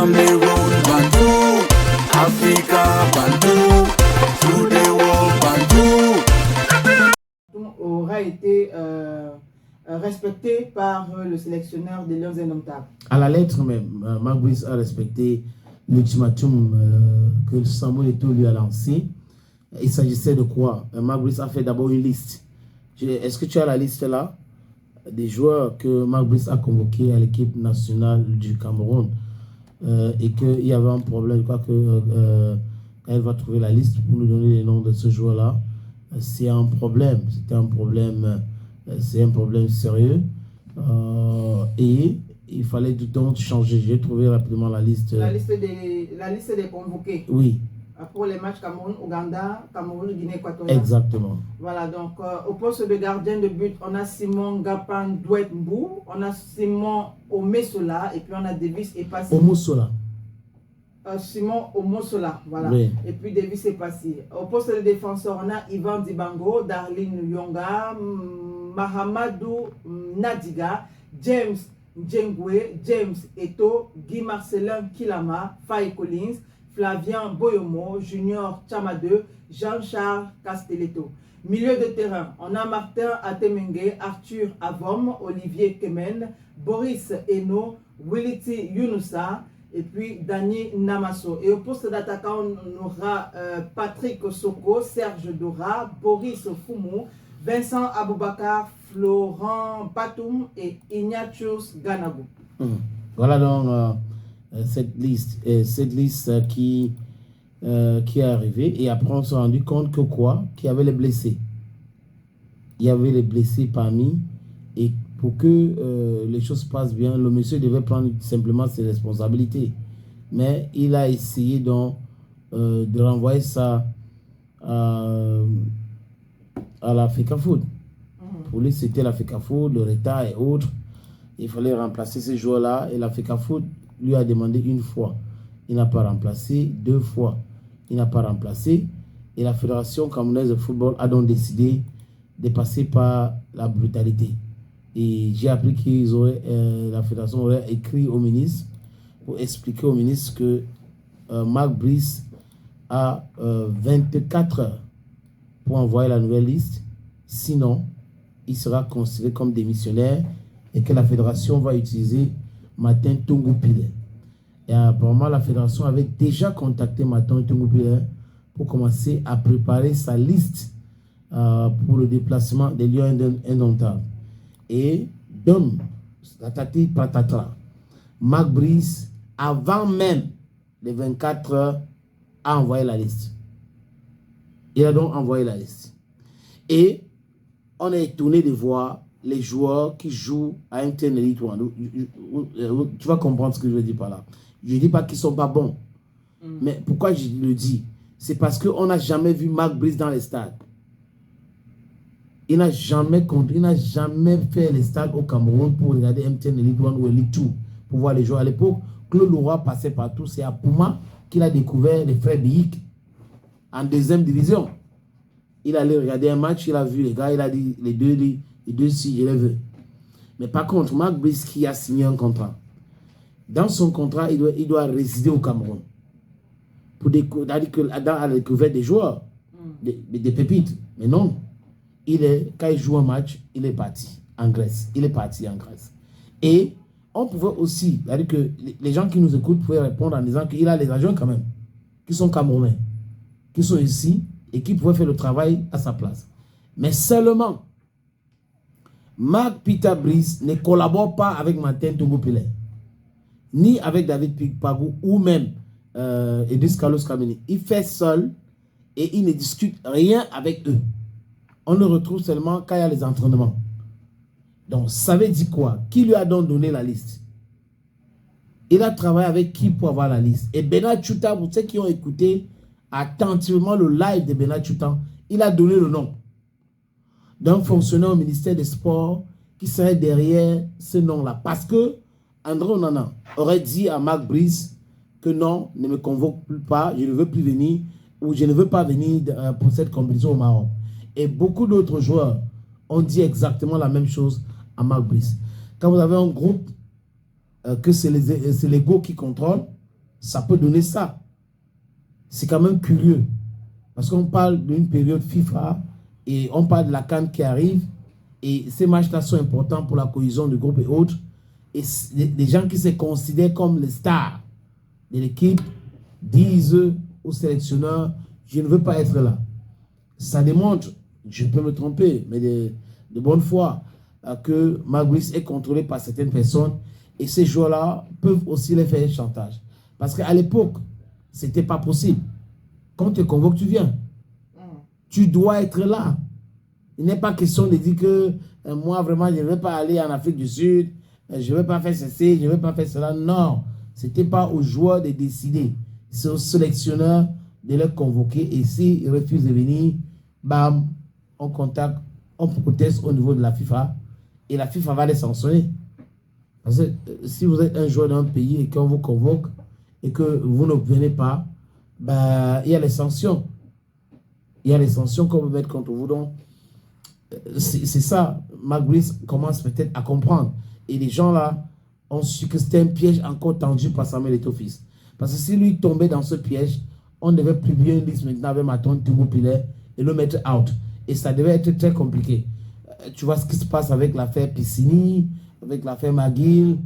Cameroun, Bantou, Africa, Bantou, through the world, Bantou. Aura été respecté par le sélectionneur des Lions Indomptables. À la lettre même, Marc Brice a respecté l'ultimatum que Samuel Eto'o lui a lancé. Il s'agissait de quoi? Marc Brice a fait d'abord une liste. Est-ce que tu as la liste là des joueurs que Marc Brice a convoqués à l'équipe nationale du Cameroun et qu'il y avait un problème? Je crois que elle va trouver la liste pour nous donner les noms de ce joueur-là. C'est un problème. C'était un problème. C'est un problème sérieux. Et il fallait donc changer. J'ai trouvé rapidement la liste. La liste des convoqués. Oui. Pour les matchs Cameroun-Ouganda, Cameroun-Guinée-Équatoriale. Exactement. Voilà, donc au poste de gardien de but, on a Simon Gapan Douet-Mbou, on a Simon Omesola, et puis on a Davis Epassi. Omosola. Simon Omosola, voilà. Oui. Et puis Davis Epassi. Au poste de défenseur, on a Ivan Dibango, Darlene Yonga, Mahamadou Nadiga, James Djengwe, James Eto, Guy Marcelin Kilama, Faye Collins, Flavien Boyomo, Junior Chamadeu, Jean-Charles Castelletto. Milieu de terrain, on a Martin Atemenge, Arthur Avom, Olivier Kemen, Boris Eno, Williti Younoussa et puis Dani Namasso. Et au poste d'attaquant, on aura Patrick Soko, Serge Dora, Boris Foumou, Vincent Aboubakar, Florent Batoum et Ignatius Ganabou. Voilà donc cette liste qui est arrivée. Et après, on s'est rendu compte que quoi? Qu'il y avait les blessés. Il y avait les blessés parmi. Et pour que les choses passent bien, le monsieur devait prendre simplement ses responsabilités. Mais il a essayé donc de renvoyer ça à la FECAFOOT. Pour lui, c'était la FECAFOOT, le retard et autres. Il fallait remplacer ces joueurs-là. Et la FECAFOOT lui a demandé une fois. Il n'a pas remplacé. 2 fois. Il n'a pas remplacé. Et la Fédération camerounaise de football a donc décidé de passer par la brutalité. Et j'ai appris que la Fédération aurait écrit au ministre pour expliquer au ministre que Marc Brice a 24 heures pour envoyer la nouvelle liste. Sinon, il sera considéré comme démissionnaire et que la Fédération va utiliser Martin Tongo-Pile. Et apparemment, la Fédération avait déjà contacté Martin Tongo-Pile pour commencer à préparer sa liste pour le déplacement des Lions Indomptables. Et donc, tatati patata, Marc Brice, avant même les 24 heures, a envoyé la liste. Il a donc envoyé la liste. Et on est étonné de voir les joueurs qui jouent à MTN Elite One. Tu vas comprendre ce que je veux dire par là. Je ne dis pas qu'ils ne sont pas bons. Mais pourquoi je le dis? C'est parce qu'on n'a jamais vu Marc Brice dans les stades. Il n'a jamais fait les stades au Cameroun pour regarder MTN Elite One ou Elite 2 pour voir les joueurs. À l'époque, Claude Leroy passait partout. C'est à Puma qu'il a découvert les frères Biik en 2e division. Il allait regarder un match, il a vu les gars, il a dit les deux si je les veux. Mais par contre, Marc Brice qui a signé un contrat. Dans son contrat, il doit résider au Cameroun. Dans la découverte des joueurs, des pépites. Mais non. Quand il joue un match, il est parti en Grèce. Il est parti en Grèce. Et on pouvait aussi, c'est-à-dire que les gens qui nous écoutent pouvaient répondre en disant qu'il a les agents quand même, qui sont camerounais, qui sont ici et qui pouvaient faire le travail à sa place. Mais seulement, Marc Peter Brice ne collabore pas avec Martin Tongo-Pile, ni avec David Pigpagou ou même Edris Carlos Kameni. Il fait seul et il ne discute rien avec eux. On le retrouve seulement quand il y a les entraînements. Donc, ça veut dire quoi? Qui lui a donc donné la liste? Il a travaillé avec qui pour avoir la liste? Et Bernard Tchouta, pour ceux qui ont écouté attentivement le live de Bernard Tchouta, il a donné le nom d'un fonctionnaire au ministère des Sports qui serait derrière ce nom-là. Parce que André Onana aurait dit à Marc Brice que non, ne me convoque plus pas, je ne veux plus venir, ou je ne veux pas venir pour cette compétition au Maroc. Et beaucoup d'autres joueurs ont dit exactement la même chose à Marc Brice. Quand vous avez un groupe que c'est l'ego qui contrôle, ça peut donner ça. C'est quand même curieux. Parce qu'on parle d'une période FIFA et on parle de la CAN qui arrive. Et ces matchs-là sont importants pour la cohésion du groupe et autres. Et des gens qui se considèrent comme les stars de l'équipe disent aux sélectionneurs, je ne veux pas être là. Ça démontre, je peux me tromper, mais de bonne foi, que Maguis est contrôlé par certaines personnes. Et ces joueurs-là peuvent aussi les faire chantage. Parce qu'à l'époque, ce n'était pas possible. Quand on te convoque, tu viens. Tu dois être là. Il n'est pas question de dire que moi, vraiment, je ne vais pas aller en Afrique du Sud, je ne vais pas faire ceci, je ne vais pas faire cela. Non, ce n'était pas aux joueurs de décider. C'est aux sélectionneurs de les convoquer. Et s'ils refusent de venir, bam, on contacte, on proteste au niveau de la FIFA. Et la FIFA va les sanctionner. Parce que si vous êtes un joueur d'un pays et qu'on vous convoque et que vous ne venez pas, ben, il y a les sanctions. Il y a les sanctions qu'on peut mettre contre vous. Donc, c'est ça. Maguis commence peut-être à comprendre. Et les gens là ont su que c'était un piège encore tendu par Samuel Eto'o-Fils. Parce que si lui tombait dans ce piège, on devait publier une liste maintenant avec Maton Toumou-Pilet et le mettre out. Et ça devait être très compliqué. Tu vois ce qui se passe avec l'affaire Piscini, avec l'affaire McGill.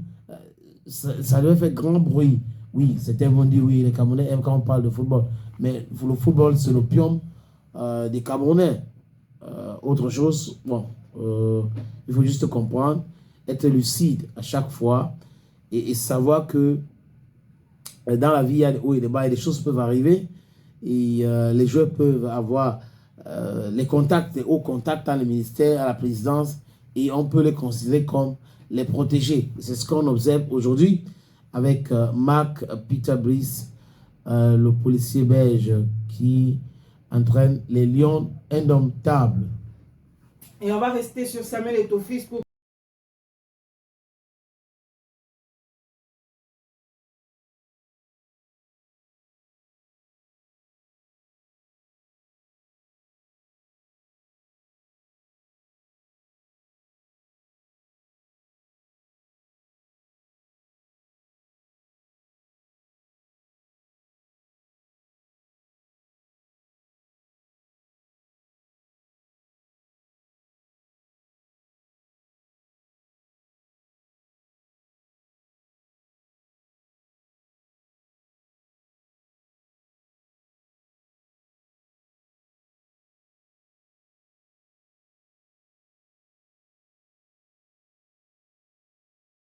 Ça devait faire grand bruit. Oui, certains vont dire oui, les Camerounais aiment quand on parle de football. Mais le football, c'est l'opium des Camerounais. Autre chose, bon, il faut juste comprendre, être lucide à chaque fois et savoir que dans la vie, il y a des hauts et des bas et des choses peuvent arriver et les joueurs peuvent avoir les contacts, les hauts contacts dans le ministère, à la présidence et on peut les considérer comme les protégés. C'est ce qu'on observe aujourd'hui avec Mark Peter Brice, le policier belge qui entraîne les Lions indomptables. Et on va rester sur Samuel Eto'o-Fils pour